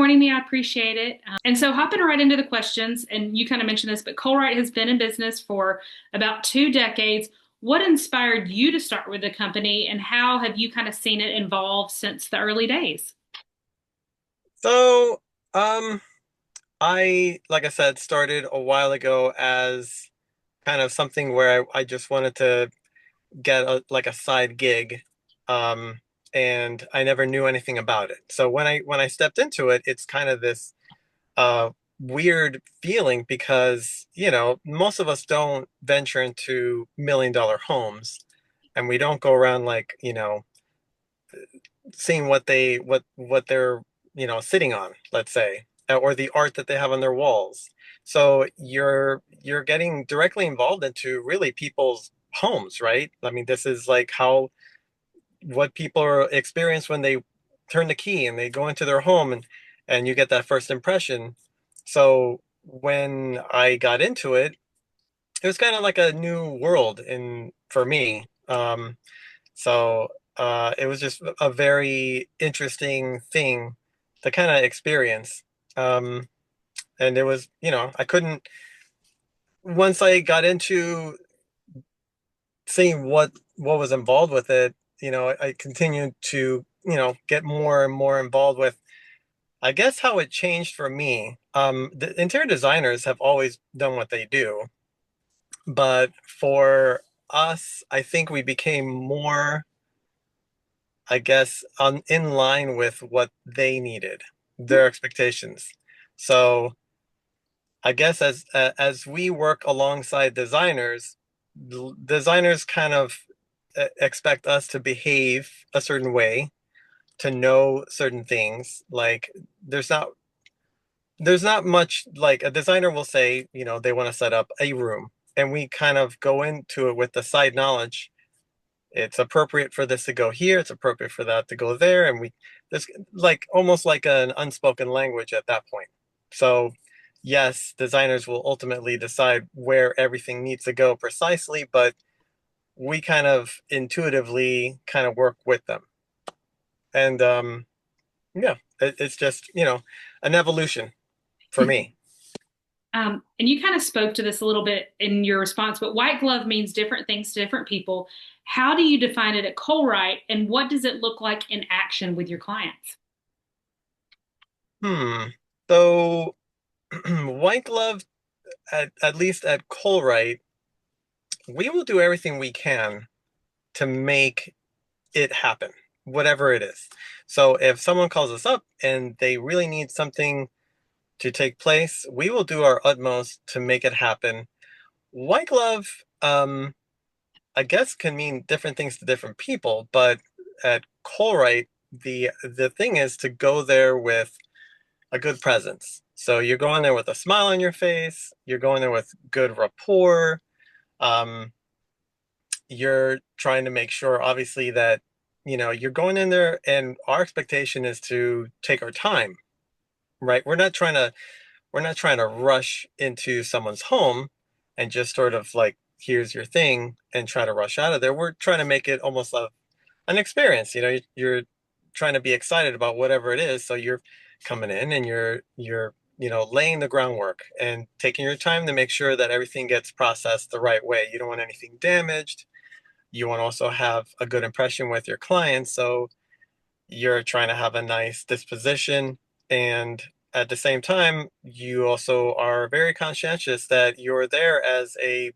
joining me. I appreciate it. And so, hopping right into the questions, and you kind of mentioned this, but Colwright has been in business for about 2 decades. What inspired you to start with the company, and how have you kind of seen it evolve since the early days? So, um, like I said, started a while ago as kind of something where I just wanted to get like a side gig. Um, and I never knew anything about it. So when I stepped into it, it's kind of this uh weird feeling because, most of us don't venture into $1 million homes, and we don't go around like, seeing what they're sitting on, let's say, or the art that they have on their walls. So you're getting directly involved into really people's homes, right? I mean, this is like how what people are experience when they turn the key and they go into their home, and you get that first impression. So when I got into it, it was kind of like a new world in for me. So it was just a very interesting thing to kind of experience. Um, and it was, I couldn't, once I got into seeing what was involved with it, I continued to, get more and more involved with, I guess, how it changed for me. The interior designers have always done what they do, but for us, I think we became more, I guess, in line with what they needed, their expectations. So I guess as we work alongside designers, designers kind of expect us to behave a certain way, to know certain things. Like there's not there's not much, like a designer will say, they want to set up a room, and we kind of go into it with the side knowledge. It's appropriate for this to go here, it's appropriate for that to go there, and we there's like almost like an unspoken language at that point. So yes, designers will ultimately decide where everything needs to go precisely, but we kind of intuitively kind of work with them. And yeah, it's just, an evolution for me. And you kind of spoke to this a little bit in your response, but white glove means different things to different people. How do you define it at Colwright, and what does it look like in action with your clients? Hmm. So white glove, at least at Colruyt, we will do everything we can to make it happen, whatever it is. So if someone calls us up and they really need something to take place, we will do our utmost to make it happen. White glove, I guess, can mean different things to different people, but at Colruyt, the thing is to go there with a good presence. So you're going there with a smile on your face, you're going there with good rapport. Um, you're trying to make sure, obviously, that you're going in there, and our expectation is to take our time, right? We're not trying to rush into someone's home and just sort of like, here's your thing, and try to rush out of there. We're trying to make it almost an experience. You're trying to be excited about whatever it is, so you're coming in and you're laying the groundwork and taking your time to make sure that everything gets processed the right way. You don't want anything damaged. You want to also have a good impression with your clients, so you're trying to have a nice disposition. And at the same time, you also are very conscientious that you're there as a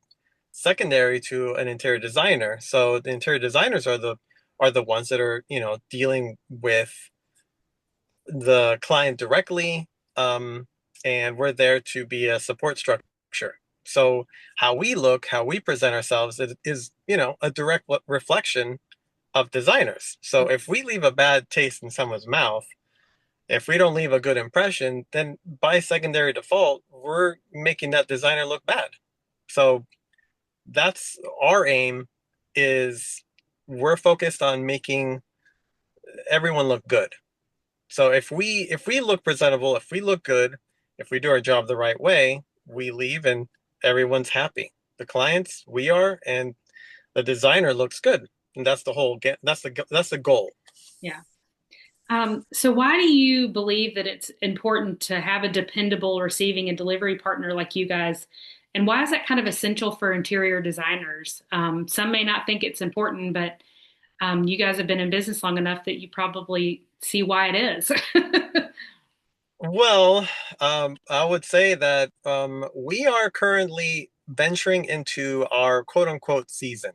secondary to an interior designer. So the interior designers are the ones that are, dealing with the client directly. And we're there to be a support structure. So how we look, how we present ourselves is, a direct reflection of designers. So if we leave a bad taste in someone's mouth, if we don't leave a good impression, then by secondary default, we're making that designer look bad. So that's our aim, is we're focused on making everyone look good. So if we look presentable, if we look good, if we do our job the right way, we leave and everyone's happy. The clients, we are, and the designer looks good. And that's the goal. Yeah. So why do you believe that it's important to have a dependable receiving and delivery partner like you guys? And why is that kind of essential for interior designers? Some may not think it's important, but you guys have been in business long enough that you probably see why it is. Well, I would say that we are currently venturing into our quote unquote season.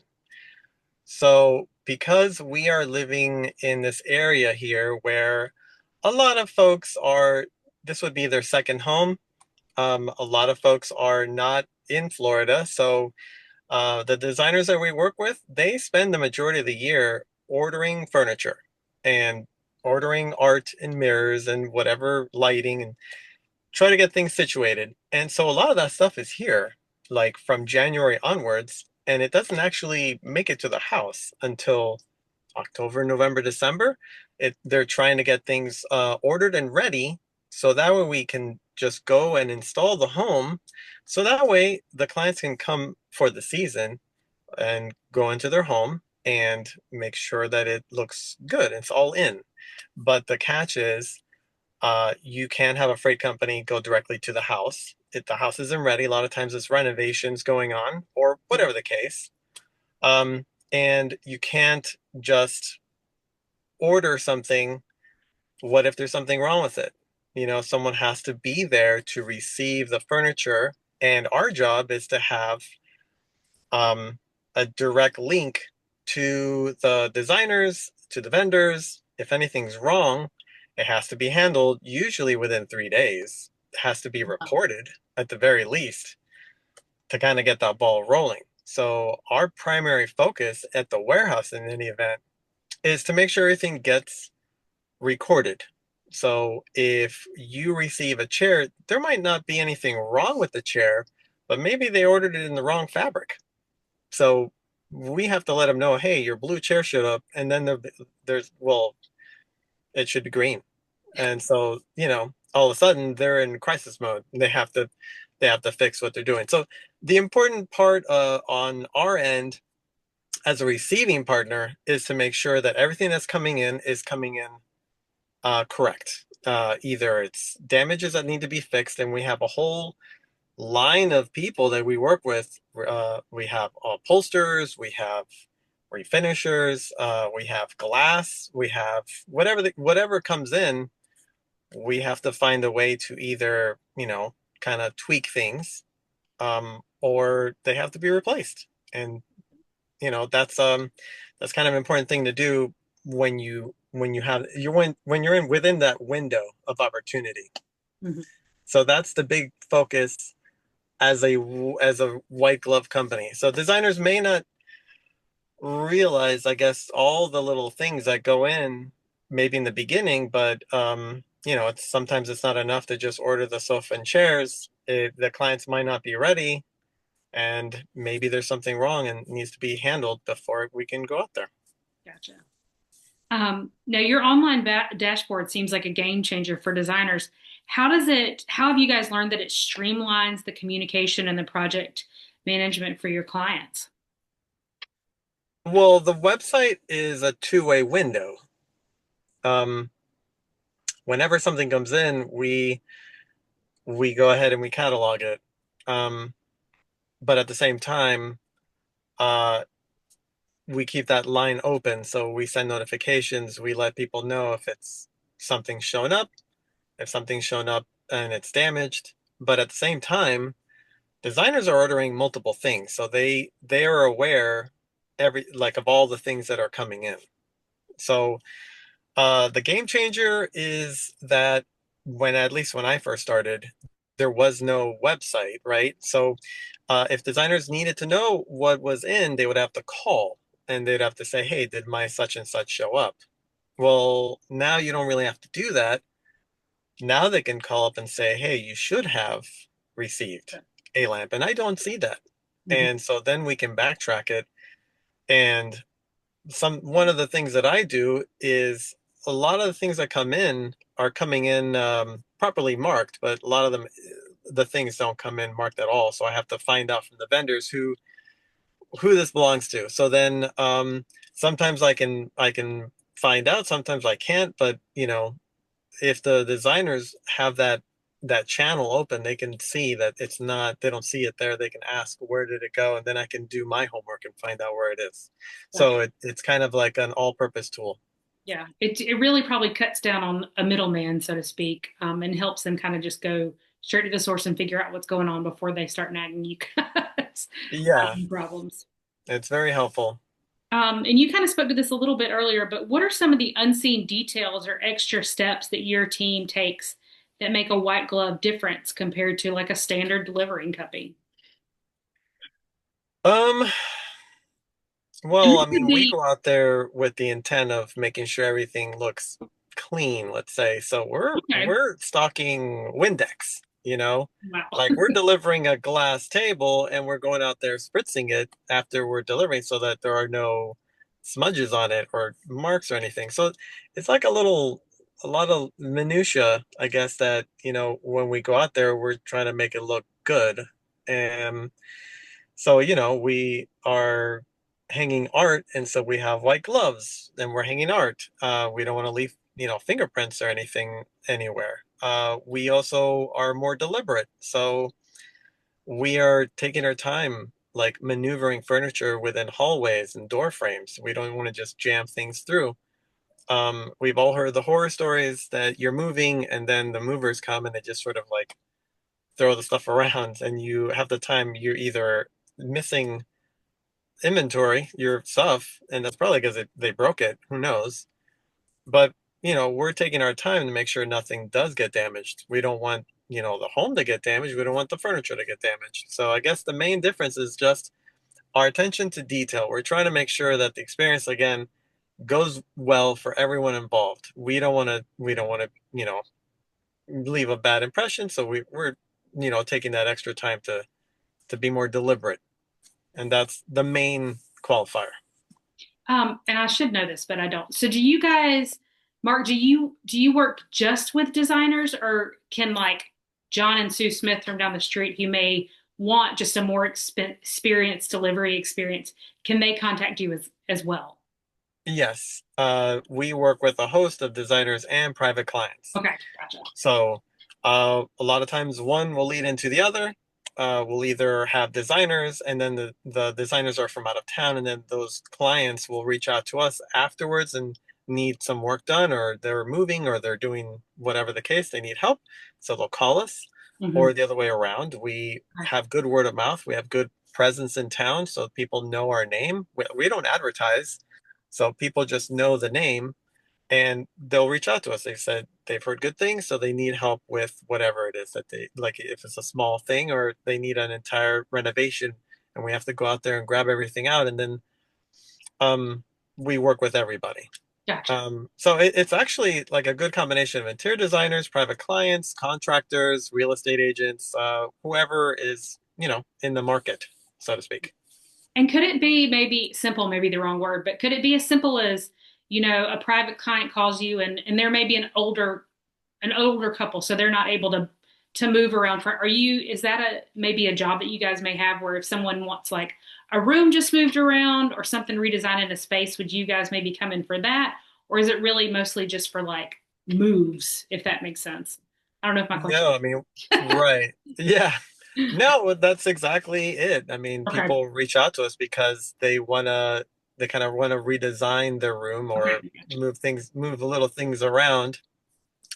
So, because we are living in this area here where a lot of folks are, this would be their second home. A lot of folks are not in Florida. So, the designers that we work with, they spend the majority of the year ordering furniture and ordering art and mirrors and whatever lighting and try to get things situated. And so a lot of that stuff is here, like from January onwards, and it doesn't actually make it to the house until October, November, December. They're trying to get things ordered and ready so that way we can just go and install the home. So that way the clients can come for the season and go into their home and make sure that it looks good. It's all in. But the catch is you can have a freight company go directly to the house. If the house isn't ready, a lot of times it's renovations going on or whatever the case. And you can't just order something. What if there's something wrong with it? Someone has to be there to receive the furniture. And our job is to have um, a direct link to the designers, to the vendors. If anything's wrong, it has to be handled usually within 3 days. It has to be reported at the very least to kind of get that ball rolling. So our primary focus at the warehouse in any event is to make sure everything gets recorded. So if you receive a chair, there might not be anything wrong with the chair, but maybe they ordered it in the wrong fabric. So we have to let them know, hey, your blue chair showed up, and then well, it should be green. And so, all of a sudden they're in crisis mode. And they have to fix what they're doing. So the important part on our end as a receiving partner is to make sure that everything that's coming in is coming in correct. Either it's damages that need to be fixed, and we have a whole line of people that we work with. We have upholsterers, we have refinishers, we have glass, we have whatever comes in. We have to find a way to either kind of tweak things, or they have to be replaced. And that's kind of an important thing to do when you're in within that window of opportunity. Mhm. So that's the big focus as a white glove company. So designers may not realize, I guess, all the little things that go in maybe in the beginning, but it's not enough to just order the sofa and chairs. The clients might not be ready, and maybe there's something wrong and needs to be handled before we can go out there. Gotcha. Now, your online dashboard seems like a game changer for designers. How have you guys learned that it streamlines the communication and the project management for your clients? Well, the website is a two-way window. Um, Whenever something comes in, we go ahead and we catalog it. Um, but at the same time, uh, we keep that line open. So we send notifications. We let people know if it's something's shown up, if something's shown up and it's damaged. But at the same time, designers are ordering multiple things, so they are aware of all the things that are coming in. So the game changer is that at least when I first started, there was no website, right? So if designers needed to know what was in, they would have to call and they'd have to say, hey, did my such and such show up? Well, now you don't really have to do that. Now they can call up and say, hey, you should have received a lamp, and I don't see that. Mhm. And so then we can backtrack it. And one of the things that I do is a lot of the things that come in are coming in properly marked, but a lot of them, the things don't come in marked at all. So I have to find out from the vendors who this belongs to. So then sometimes I can find out. Sometimes I can't, but if the designers have that channel open, they can see that it's not, they don't see it there. They can ask, where did it go? And then I can do my homework and find out where it is. So Gotcha. it's kind of like an all-purpose tool. Yeah, it really probably cuts down on a middleman, so to speak, and helps them kind of just go straight to the source and figure out what's going on before they start nagging you guys Yeah, problems. it's very helpful. And you kind of spoke to this a little bit earlier, but what are some of the unseen details or extra steps that your team takes that make a white glove difference compared to like a standard delivering company? Um, And well, this I could mean, we be go out there with the intent of making sure everything looks clean, let's say. So we're okay. we're stocking Windex. Wow. Like we're delivering a glass table and we're going out there spritzing it after we're delivering so that there are no smudges on it or marks or anything. So it's like a lot of minutia, I guess, that, when we go out there, we're trying to make it look good. And so, we are hanging art, and so we have white gloves, and we're hanging art. We don't want to leave, fingerprints or anything anywhere. We also are more deliberate. So we are taking our time, like maneuvering furniture within hallways and door frames. We don't want to just jam things through. We've all heard the horror stories that you're moving and then the movers come and they just sort of like throw the stuff around, and you have the time, you're either missing inventory, your stuff, and that's probably because they broke it. Who knows? But we're taking our time to make sure nothing does get damaged. We don't want the home to get damaged. We don't want the furniture to get damaged. So I guess the main difference is just our attention to detail. We're trying to make sure that the experience again goes well for everyone involved. We don't want to leave a bad impression. So we're taking that extra time to be more deliberate, and that's the main qualifier. And I should know this, but I don't. So do you guys, Mark, do you work just with designers or can like John and Sue Smith from down the street who may want just a more experienced delivery experience, can they contact you as well? Yes, we work with a host of designers and private clients. Okay, gotcha. So a lot of times one will lead into the other. We'll either have designers, and then the designers are from out of town, and then those clients will reach out to us afterwards and need some work done, or they're moving, or they're doing whatever the case, they need help. So they'll call us, Hmm. or the other way around. We have good word of mouth. We have good presence in town, so people know our name. We don't advertise, so people just know the name and they'll reach out to us. They said they've heard good things, so they need help with whatever it is that they like, if it's a small thing or they need an entire renovation, and we have to go out there and grab everything out, and then um, we work with everybody. Gotcha. So it's actually like a good combination of interior designers, private clients, contractors, real estate agents, whoever is in the market, so to speak. And could it be maybe simple, maybe the wrong word, but could it be as simple as, a private client calls you and there may be an older couple, so they're not able to move around for, is that maybe a job that you guys may have where if someone wants like a room just moved around or something redesigned in a space, would you guys maybe come in for that? Or is it really mostly just for like moves, if that makes sense? I don't know if my question. No, I mean, right. Yeah. No, that's exactly it. I mean, Okay. people reach out to us because they kind of want to redesign their room Okay. or Gotcha. move little things around.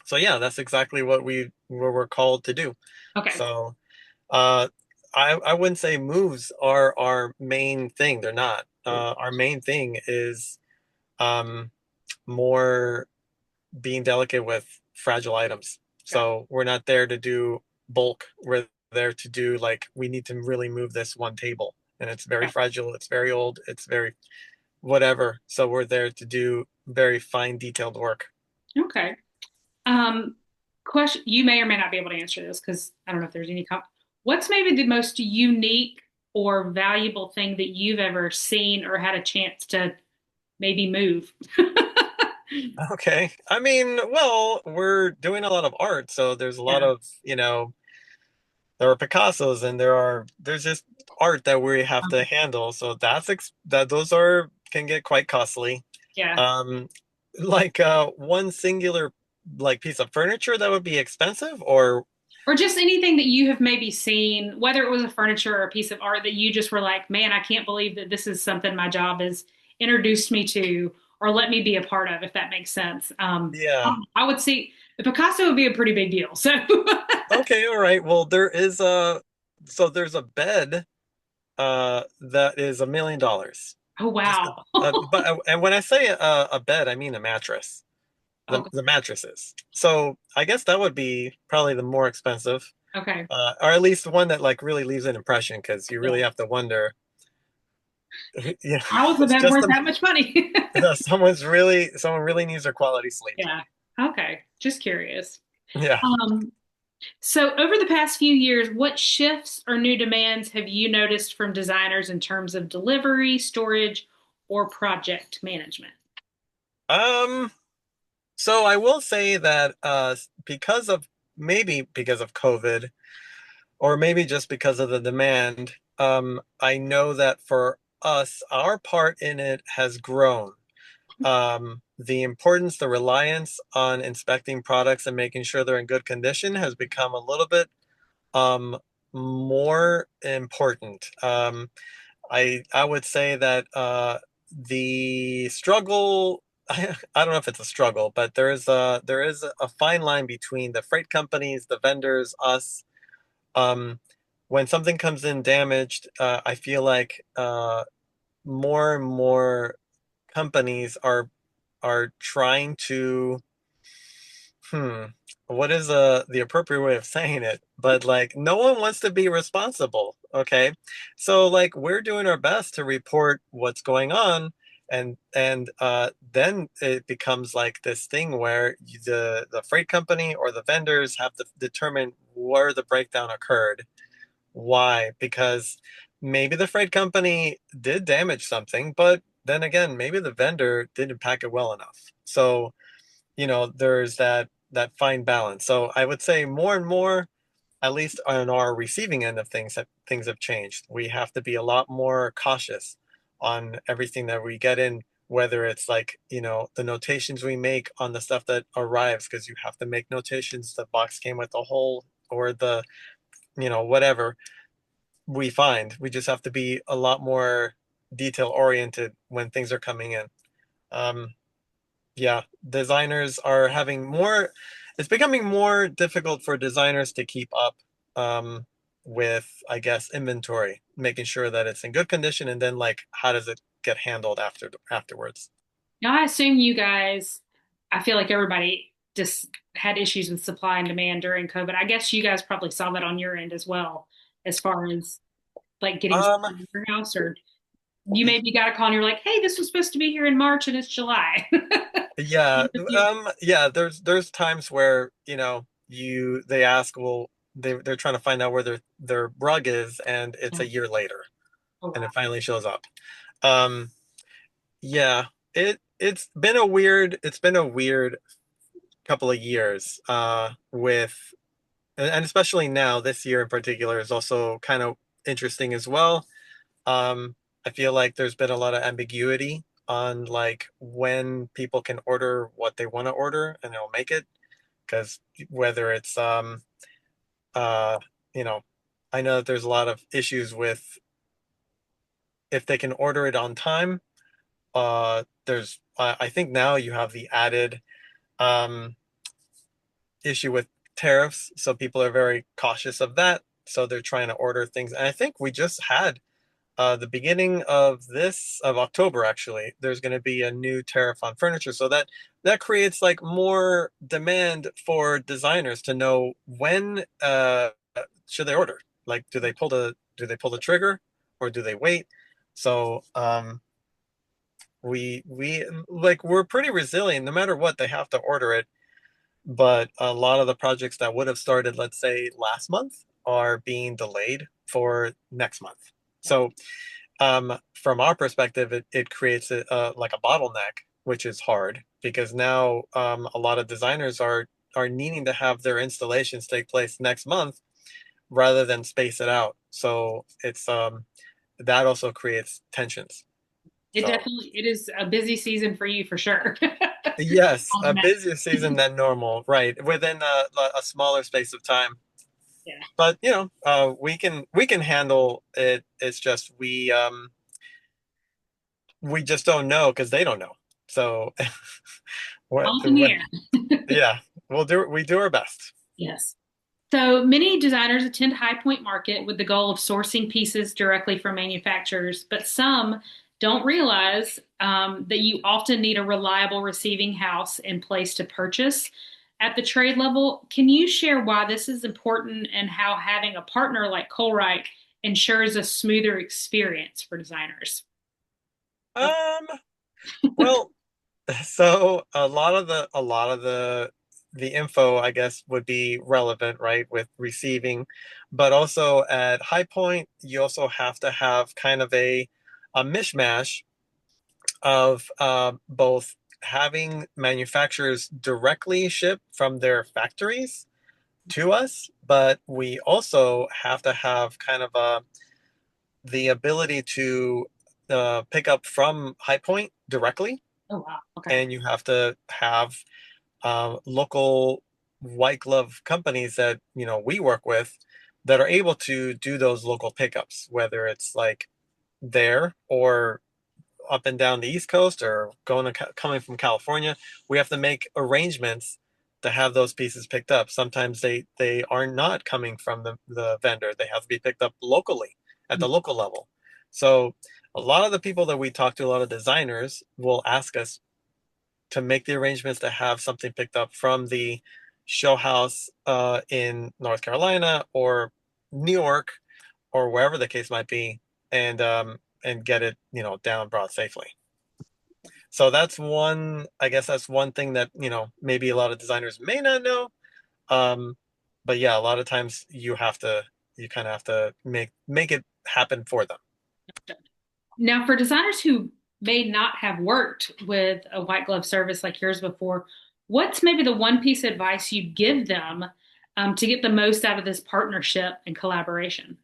So yeah, that's exactly what we're called to do. Okay. So, uh, I wouldn't say moves are our main thing. They're not. Our main thing is um, more being delicate with fragile items. Gotcha. So we're not there to do bulk. We're there to do, like, we need to really move this one table, and it's very fragile, it's very old, it's very whatever. So we're there to do very fine detailed work. Okay. Um, question, you may or may not be able to answer this because I don't know if there's any what's maybe the most unique or valuable thing that you've ever seen or had a chance to maybe move? Okay. I mean, well, we're doing a lot of art, so there's a lot Yeah. of, there are Picassos, and there's just art that we have to handle. So that those are can get quite costly. Yeah. Um, like one singular like piece of furniture that would be expensive, or Or just anything that you have maybe seen, whether it was a furniture or a piece of art that you just were like, man, I can't believe that this is something my job has introduced me to or let me be a part of, if that makes sense. yeah. I would see the Picasso would be a pretty big deal. So, Okay, all right. Well, there's a bed that is $1 million. oh, Just wow. and when I say a bed, I mean a mattress. Okay. The mattresses. So I guess that would be probably the more expensive, Okay. or at least one that like really leaves an impression because you really Yeah. have to wonder, you know, How is the it's bed just worth that much money? someone really needs their quality sleep. Yeah. Okay. Just curious. Yeah. Um, so over the past few years, what shifts or new demands have you noticed from designers in terms of delivery, storage, or project management? Um. So I will say that because of maybe because of COVID, or maybe just because of the demand, I know that for us, our part in it has grown. The importance, the reliance on inspecting products and making sure they're in good condition has become a little bit um, more important. I would say that the struggle. I don't know if it's a struggle, but there is a fine line between the freight companies, the vendors, us. Um, when something comes in damaged, I feel like more and more companies are trying to hmm what is the appropriate way of saying it, but like no one wants to be responsible. Okay, so like we're doing our best to report what's going on, and then it becomes like this thing where the freight company or the vendors have to determine where the breakdown occurred. Why? Because maybe the freight company did damage something, but then again, maybe the vendor didn't pack it well enough. So, there's that fine balance. So I would say more and more, at least on our receiving end of things, that things have changed. We have to be a lot more cautious on everything that we get in, whether it's like, the notations we make on the stuff that arrives, because you have to make notations, the box came with a hole or whatever we find. We just have to be a lot more detail oriented when things are coming in. Um, yeah, designers are having more, it's becoming more difficult for designers to keep up with, I guess, inventory, making sure that it's in good condition, and then like how does it get handled afterwards. Now, I assume you guys, I feel like everybody just had issues with supply and demand during COVID. I guess you guys probably saw that on your end as well, as far as like getting stuff Um, in your house, or you maybe got a call and you're like, hey, this was supposed to be here in March and it's July. yeah, You- yeah, there's times where, they ask, well, they're trying to find out where their rug is, and it's a year later Oh, and wow. it finally shows up. Um, Yeah, it's been a weird couple of years with and especially now this year in particular is also kind of interesting as well. I feel like there's been a lot of ambiguity on like when people can order what they want to order and they'll make it, because whether it's uh you know I know that there's a lot of issues with if they can order it on time. There's I think now you have the added um, issue with tariffs, so people are very cautious of that. So they're trying to order things, and I think we just had the beginning of October. Actually, there's going to be a new tariff on furniture, so that creates like more demand for designers to know when should they order. Like, do they pull the trigger, or do they wait? So we like we're pretty resilient. No matter what, they have to order it, but a lot of the projects that would have started, let's say, last month are being delayed for next month. So, from our perspective, it creates like a bottleneck, which is hard because now a lot of designers are needing to have their installations take place next month rather than space it out. So it's that also creates tensions. So it is a busy season for you for sure. yes, All the a mess. busier season than normal, right? Within a smaller space of time. Yeah. But we can handle it. It's just we just don't know because they don't know. So All up in the air. yeah, we do our best. Yes. So many designers attend High Point Market with the goal of sourcing pieces directly from manufacturers, but some don't realize that you often need a reliable receiving house in place to purchase at the trade level. Can you share why this is important and how having a partner like Colwright ensures a smoother experience for designers? Um, well, so a lot of the info, I guess, would be relevant, right, with receiving, but also at High Point, you also have to have kind of a mishmash of both having manufacturers directly ship from their factories to us, but we also have to have kind of the ability to pick up from High Point directly, Oh, wow. Okay. and you have to have local white glove companies that we work with that are able to do those local pickups, whether it's like there or up and down the East Coast or coming from California. We have to make arrangements to have those pieces picked up. Sometimes they are not coming from the vendor. They have to be picked up locally at the local level. So a lot of the people that we talk to, a lot of designers will ask us to make the arrangements to have something picked up from the show house in North Carolina or New York or wherever the case might be, and get it down brought safely. So I guess that's one thing that maybe a lot of designers may not know. Um, but yeah, a lot of times you kind of have to make it happen for them. Now, for designers who may not have worked with a white glove service like yours before, what's maybe the one piece of advice you'd give them to get the most out of this partnership and collaboration?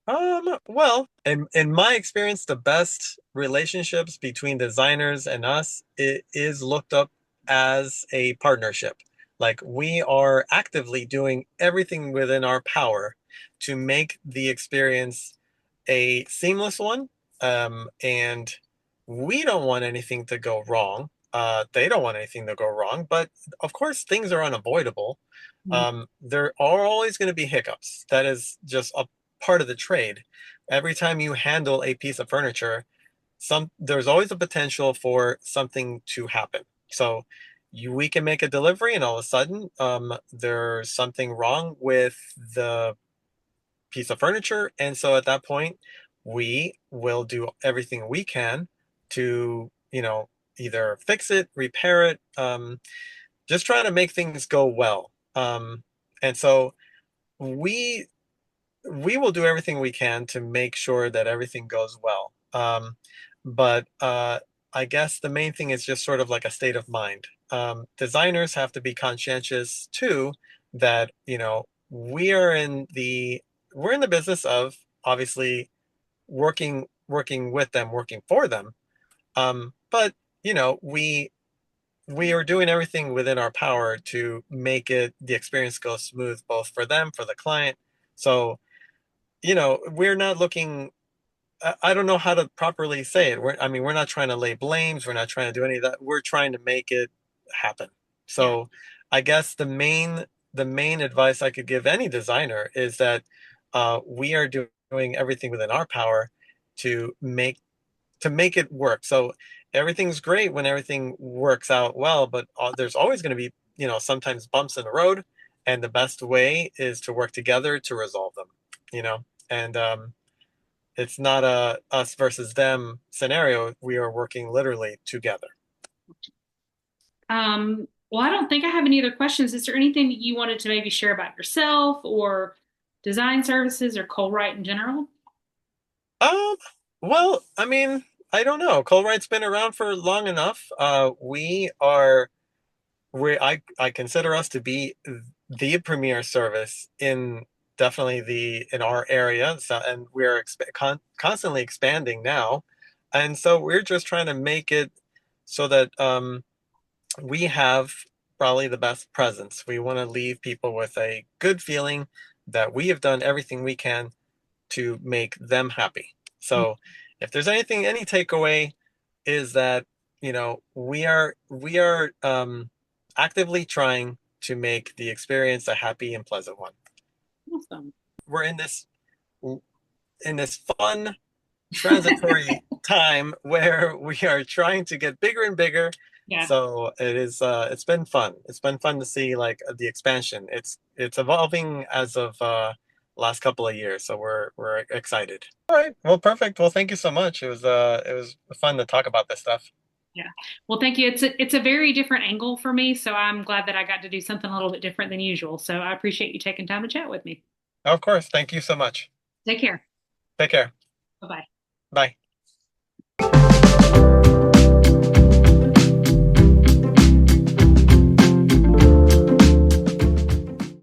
Well, in my experience, the best relationships between designers and us, it is looked up as a partnership. Like we are actively doing everything within our power to make the experience a seamless one. And we don't want anything to go wrong. They don't want anything to go wrong, but of course, things are unavoidable. There are always going to be hiccups. That is just a part of the trade. Every time you handle a piece of furniture, there's always a potential for something to happen. So we can make a delivery, and all of a sudden, there's something wrong with the piece of furniture, and so at that point, we will do everything we can to either fix it, repair it, just trying to make things go well. And so we we will do everything we can to make sure that everything goes well. But I guess the main thing is just sort of like a state of mind. Designers have to be conscientious too that we're in the business of obviously working with them, working for them. But we are doing everything within our power to make the experience go smooth, both for them, for the client. So we're not looking. I don't know how to properly say it. I mean, we're not trying to lay blames. We're not trying to do any of that. We're trying to make it happen. Yeah. So, I guess the main advice I could give any designer is that we are doing everything within our power to make it work. So everything's great when everything works out well, but there's always going to be sometimes bumps in the road, and the best way is to work together to resolve them. You know, and it's not a us versus them scenario. We are working literally together. Well, I don't think I have any other questions. Is there anything that you wanted to maybe share about yourself or design services or Colwright in general? Um, well, I mean, I don't know. Colwright's been around for long enough. I consider us to be the premier service in definitely the in our area. So, and we're constantly expanding now. And so we're just trying to make it so that we have probably the best presence. We want to leave people with a good feeling that we have done everything we can to make them happy. So if there's anything, any takeaway is that, we are actively trying to make the experience a happy and pleasant one. Awesome. We're in this fun transitory time where we are trying to get bigger and bigger. Yeah. So it's been fun. It's been fun to see like the expansion. It's evolving as of last couple of years. So we're excited. All right. Well, perfect. Well, thank you so much. It was fun to talk about this stuff. Yeah. Well, thank you. It's a very different angle for me, so I'm glad that I got to do something a little bit different than usual. So I appreciate you taking time to chat with me. Of course. Thank you so much. Take care. Take care. Bye-bye. Bye.